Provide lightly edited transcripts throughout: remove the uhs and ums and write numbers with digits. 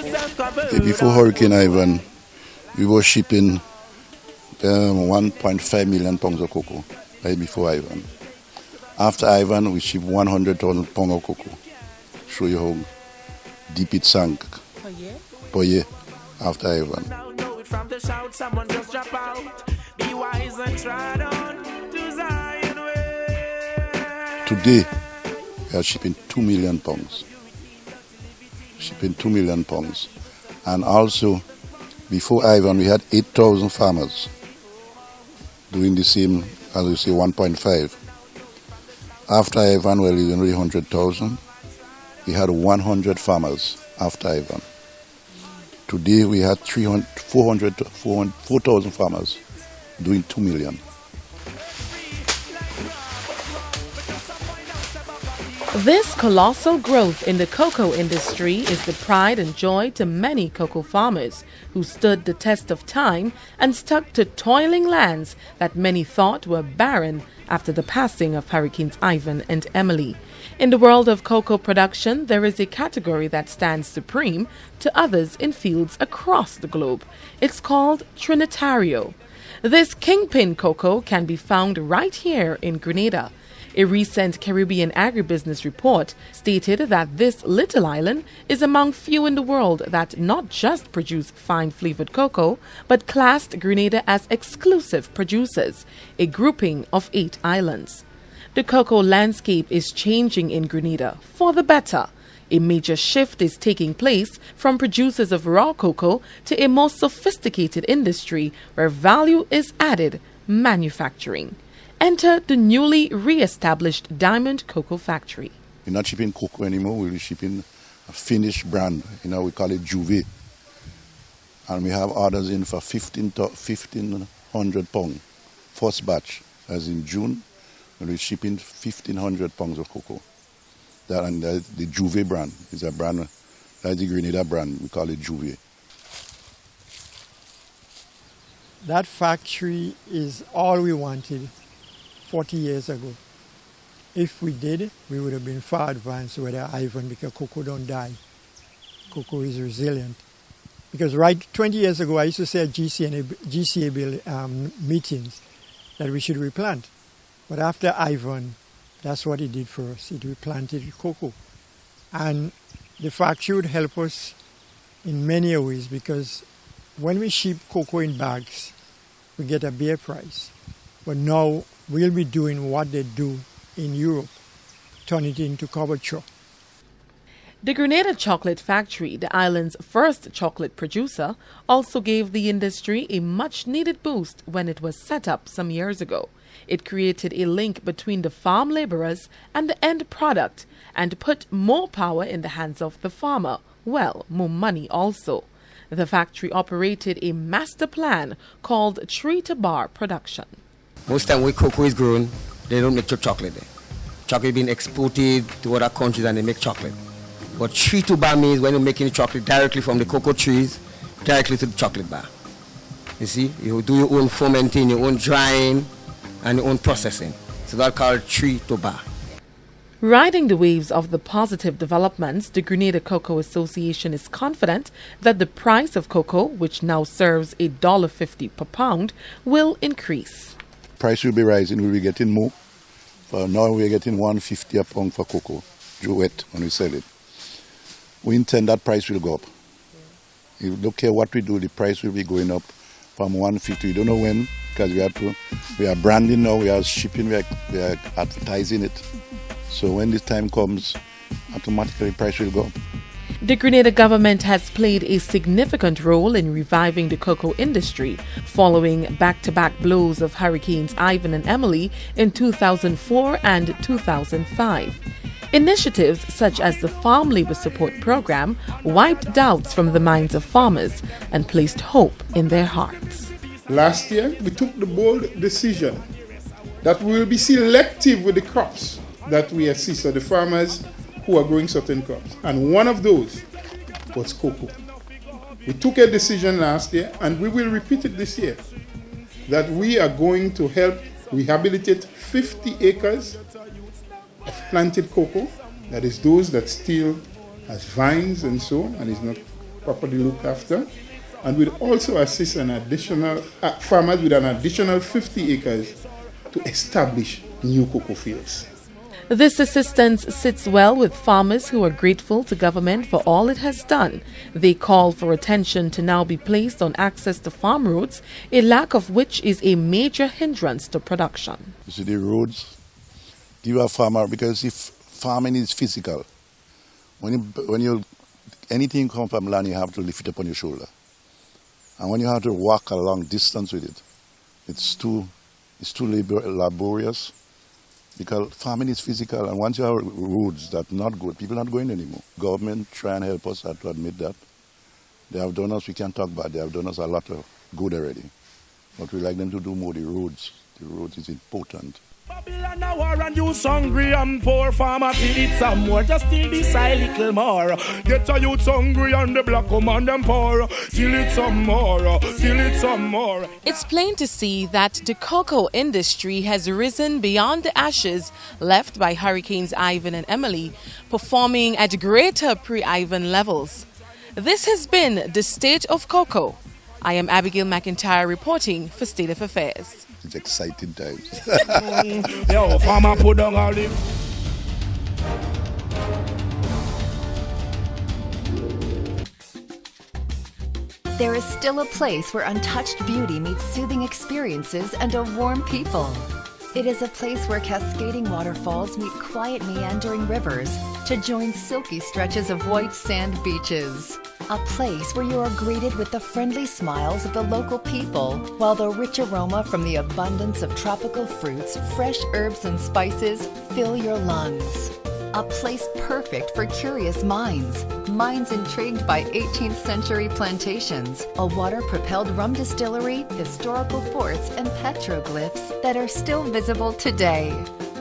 Before Hurricane Ivan, we were shipping 1.5 million pounds of cocoa right before Ivan. After Ivan, we shipped 100,000 pounds of cocoa. Show you how deep it sank per year after Ivan. Today, we are shipping 2 million pounds. Shipping 2 million pounds. And also, before Ivan, we had 8,000 farmers doing the same, as we say, 1.5. After Ivan, well, it's only 100,000. We had 100 farmers after Ivan. Today, we had 4,000 farmers doing 2 million. This colossal growth in the cocoa industry is the pride and joy to many cocoa farmers who stood the test of time and stuck to toiling lands that many thought were barren after the passing of Hurricanes Ivan and Emily. In the world of cocoa production, there is a category that stands supreme to others in fields across the globe. It's called Trinitario. This kingpin cocoa can be found right here in Grenada. A recent Caribbean agribusiness report stated that this little island is among few in the world that not just produce fine-flavored cocoa, but classed Grenada as exclusive producers, a grouping of 8 islands. The cocoa landscape is changing in Grenada for the better. A major shift is taking place from producers of raw cocoa to a more sophisticated industry where value is added, manufacturing. Enter the newly re-established Diamond Cocoa Factory. We're not shipping cocoa anymore, we're shipping a finished brand. We call it Juve. And we have orders in for 1,500 pounds. First batch, as in June, we're shipping 1,500 pounds of cocoa. And the Juve brand is a brand, that's the Grenada brand, we call it Juve. That factory is all we wanted 40 years ago. If we did, we would have been far advanced with Ivan, because cocoa don't die. Cocoa is resilient. Because 20 years ago, I used to say at GCA meetings that we should replant. But after Ivan, that's what it did for us. It replanted cocoa. And the factory would help us in many ways, because when we ship cocoa in bags, we get a bare price. But now we'll be doing what they do in Europe, turn it into couverture. The Grenada Chocolate Factory, the island's first chocolate producer, also gave the industry a much-needed boost when it was set up some years ago. It created a link between the farm laborers and the end product and put more power in the hands of the farmer. Well, more money also. The factory operated a master plan called tree-to-bar production. Most time when cocoa is grown, they don't make chocolate there. Chocolate is being exported to other countries and they make chocolate. But tree-to-bar means when you're making chocolate directly from the cocoa trees, directly to the chocolate bar. You see, you do your own fermenting, your own drying, and your own processing. So that's called tree-to-bar. Riding the waves of the positive developments, the Grenada Cocoa Association is confident that the price of cocoa, which now serves $1.50 per pound, will increase. Price will be rising, we'll be getting more. For now we're getting $1.50 a pound for cocoa, wet, when we sell it. We intend that price will go up. You don't care what we do, the price will be going up from $1.50. We don't know when, because we are branding now, we are shipping, we are advertising it. So when this time comes, automatically the price will go up. The Grenada government has played a significant role in reviving the cocoa industry following back-to-back blows of Hurricanes Ivan and Emily in 2004 and 2005. Initiatives such as the Farm Labor Support Program wiped doubts from the minds of farmers and placed hope in their hearts. Last year, we took the bold decision that we will be selective with the crops that we assist, so the farmers who are growing certain crops. And one of those was cocoa. We took a decision last year, and we will repeat it this year, that we are going to help rehabilitate 50 acres of planted cocoa, that is those that still has vines and so, and is not properly looked after, and we'll also assist an additional farmers with an additional 50 acres to establish new cocoa fields. This assistance sits well with farmers who are grateful to government for all it has done. They call for attention to now be placed on access to farm roads, a lack of which is a major hindrance to production. You see the roads, give a farmer, because if farming is physical, anything come from land, you have to lift it up on your shoulder. And when you have to walk a long distance with it, it's too laborious, because farming is physical, and once you have roads that are not good, people are not going anymore. Government try and help us to admit that. They have done us, we can't talk about, they have done us a lot of good already. But we like them to do more the roads. The roads is important. Babylon a war and you hungry and poor farmer till it's some more. Just till this a little more. Get a youth hungry and the black woman them poor. Till it's some more, till it's some more. It's plain to see that the cocoa industry has risen beyond the ashes left by Hurricanes Ivan and Emily, performing at greater pre-Ivan levels. This has been the state of cocoa. I am Abigail McIntyre reporting for State of Affairs. It's exciting times. Yo, farmer put down all this. There is still a place where untouched beauty meets soothing experiences and a warm people. It is a place where cascading waterfalls meet quiet meandering rivers to join silky stretches of white sand beaches. A place where you are greeted with the friendly smiles of the local people, while the rich aroma from the abundance of tropical fruits, fresh herbs and spices fill your lungs. A place perfect for curious minds intrigued by 18th century plantations, a water-propelled rum distillery, historical forts, and petroglyphs that are still visible today.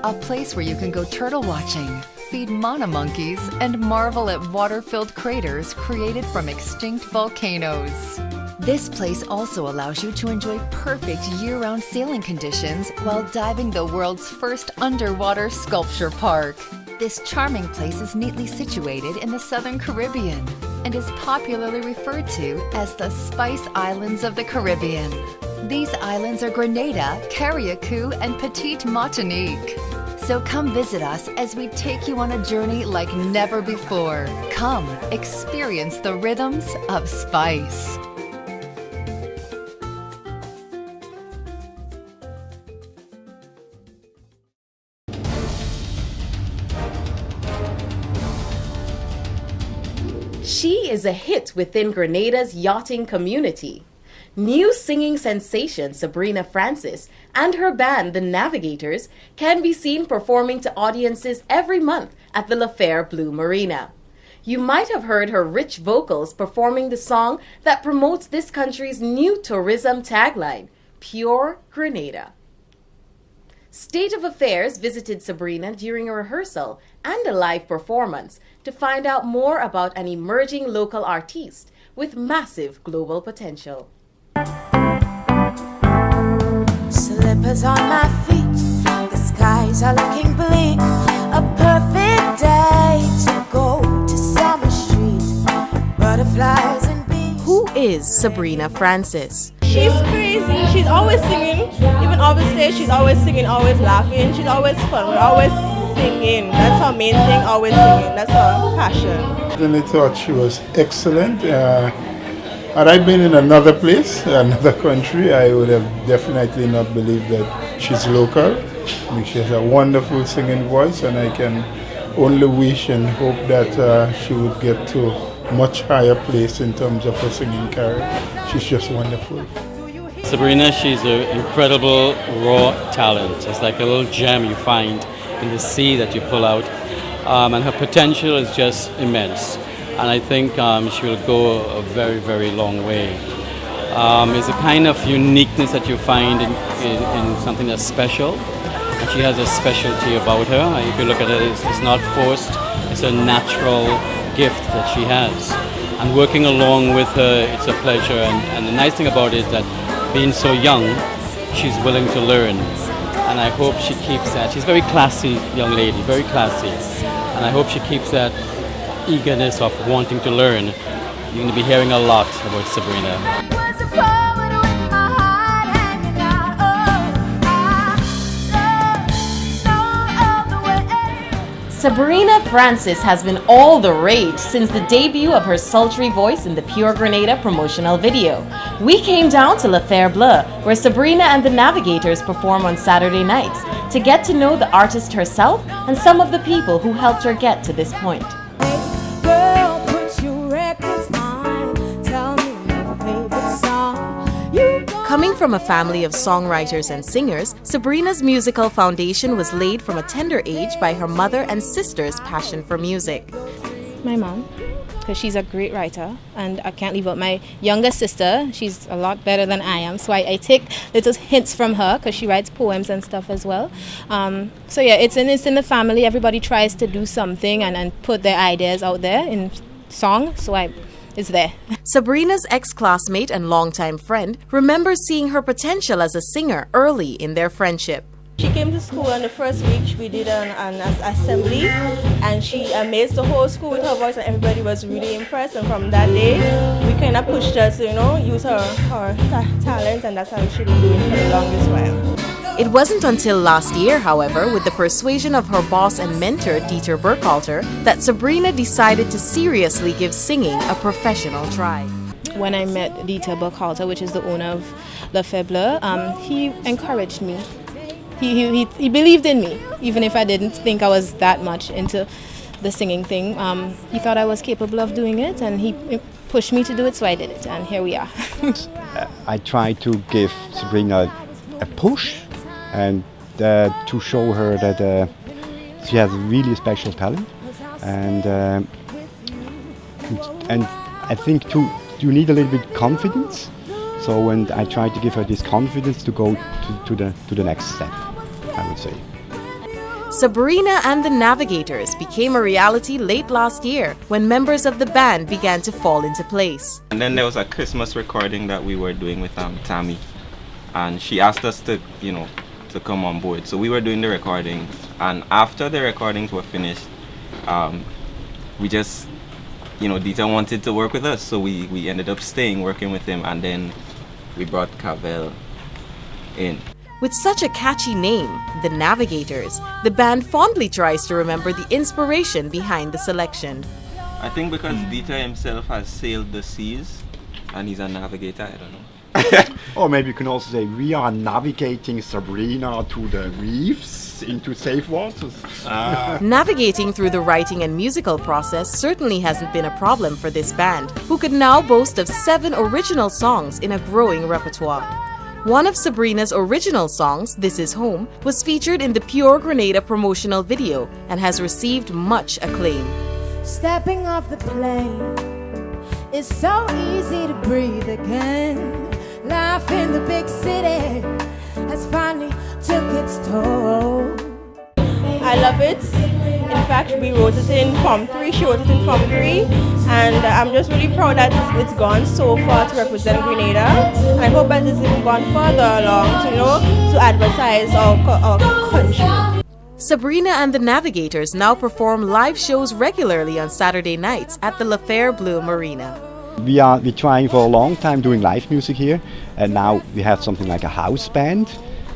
A place where you can go turtle watching, feed mana monkeys, and marvel at water-filled craters created from extinct volcanoes. This place also allows you to enjoy perfect year-round sailing conditions while diving the world's first underwater sculpture park. This charming place is neatly situated in the Southern Caribbean and is popularly referred to as the Spice Islands of the Caribbean. These islands are Grenada, Carriacou, and Petite Martinique. So come visit us as we take you on a journey like never before. Come, experience the rhythms of spice. She is a hit within Grenada's yachting community. New singing sensation Sabrina Francis and her band, The Navigators, can be seen performing to audiences every month at the La Fere Blue Marina. You might have heard her rich vocals performing the song that promotes this country's new tourism tagline, Pure Grenada. State of Affairs visited Sabrina during a rehearsal and a live performance to find out more about an emerging local artiste with massive global potential. Slippers on my feet, the skies are looking bleak. A perfect day to go to Summer Street. Butterflies and bees. Who is Sabrina Francis? She's crazy. She's always singing. Even off the stage, she's always singing, always laughing. She's always fun. We're always singing. That's her main thing, always singing. That's her passion. I thought she was excellent. Had I been in another place, another country, I would have definitely not believed that she's local. I mean, she has a wonderful singing voice, and I can only wish and hope that she would get to a much higher place in terms of her singing career. She's just wonderful. Sabrina, she's an incredible raw talent. It's like a little gem you find in the sea that you pull out. And her potential is just immense. And I think she will go a very, very long way. It's a kind of uniqueness that you find in something that's special. And she has a specialty about her. If you look at it, it's not forced. It's a natural gift that she has. And working along with her, it's a pleasure. And the nice thing about it is that being so young, she's willing to learn. And I hope she keeps that. She's a very classy young lady, very classy. And I hope she keeps that eagerness of wanting to learn you're going to be hearing a lot about Sabrina. Sabrina Francis has been all the rage since the debut of her sultry voice in the Pure Grenada promotional video. We came down to La Faire Bleue, where Sabrina and the Navigators perform on Saturday nights, to get to know the artist herself and some of the people who helped her get to this point. Girl, put your records on. Tell me your favorite song. You Coming from a family of songwriters and singers, Sabrina's musical foundation was laid from a tender age by her mother and sister's passion for music. My mom, because she's a great writer, and I can't leave out my younger sister. She's a lot better than I am, so I take little hints from her because she writes poems and stuff as well. So yeah, it's in the family. Everybody tries to do something and put their ideas out there in song, so it's there. Sabrina's ex-classmate and longtime friend remembers seeing her potential as a singer early in their friendship. She came to school, and the first week we did an assembly, and she amazed the whole school with her voice, and everybody was really impressed. And from that day, we kind of pushed her to, use her talent, and that's how she's been doing for the longest while. It wasn't until last year, however, with the persuasion of her boss and mentor, Dieter Burkhalter, that Sabrina decided to seriously give singing a professional try. When I met Dieter Burkhalter, which is the owner of La Faire Bleue, he encouraged me. He believed in me, even if I didn't think I was that much into the singing thing. He thought I was capable of doing it, and he pushed me to do it, so I did it, and here we are. I try to give Sabrina a push and to show her that she has really special talent, and I think you need a little bit confidence. So when I try to give her this confidence to go to the next step, I would say. Sabrina and the Navigators became a reality late last year when members of the band began to fall into place. And then there was a Christmas recording that we were doing with Tammy, and she asked us to come on board. So we were doing the recordings, and after the recordings were finished, we just, Dieter wanted to work with us, so we ended up staying, working with him, and then we brought Cavell in. With such a catchy name, the Navigators, the band fondly tries to remember the inspiration behind the selection. I think because Dieter himself has sailed the seas, and he's a navigator, I don't know. Or maybe you can also say we are navigating Sabrina to the reefs into safe waters. Navigating through the writing and musical process certainly hasn't been a problem for this band, who could now boast of 7 original songs in a growing repertoire. One of Sabrina's original songs, This Is Home, was featured in the Pure Grenada promotional video and has received much acclaim. Stepping off the plane, it's so easy to breathe again. Life in the big city has finally took its toll. I love it. In fact, we wrote it in Form 3, she wrote it in Form 3, and I'm just really proud that it's gone so far to represent Grenada. And I hope that it's even gone further along to advertise our country. Sabrina and the Navigators now perform live shows regularly on Saturday nights at the La Faire Bleue Marina. We're trying for a long time doing live music here, and now we have something like a house band.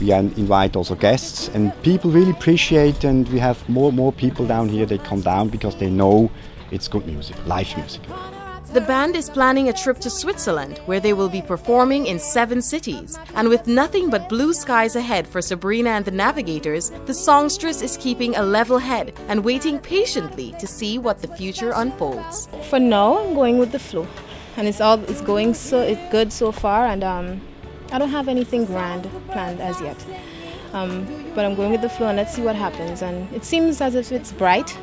We invite also guests, and people really appreciate, and we have more people down here. They come down because they know it's good music, live music. The band is planning a trip to Switzerland, where they will be performing in 7 cities. And with nothing but blue skies ahead for Sabrina and the Navigators, the songstress is keeping a level head and waiting patiently to see what the future unfolds. For now, I'm going with the flow, and it's going good so far, and I don't have anything grand planned as yet. But I'm going with the flow, and let's see what happens. And it seems as if it's bright,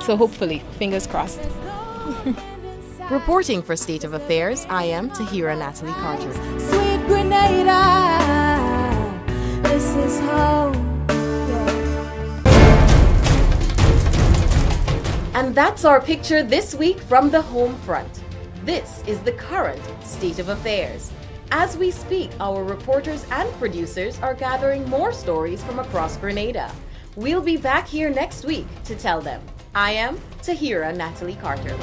so hopefully, fingers crossed. Reporting for State of Affairs, I am Tahira Natalie Carter. Sweet Grenada, this is home. And that's our picture this week from the home front. This is the current state of affairs. As we speak, our reporters and producers are gathering more stories from across Grenada. We'll be back here next week to tell them. I am Tahira Natalie Carter.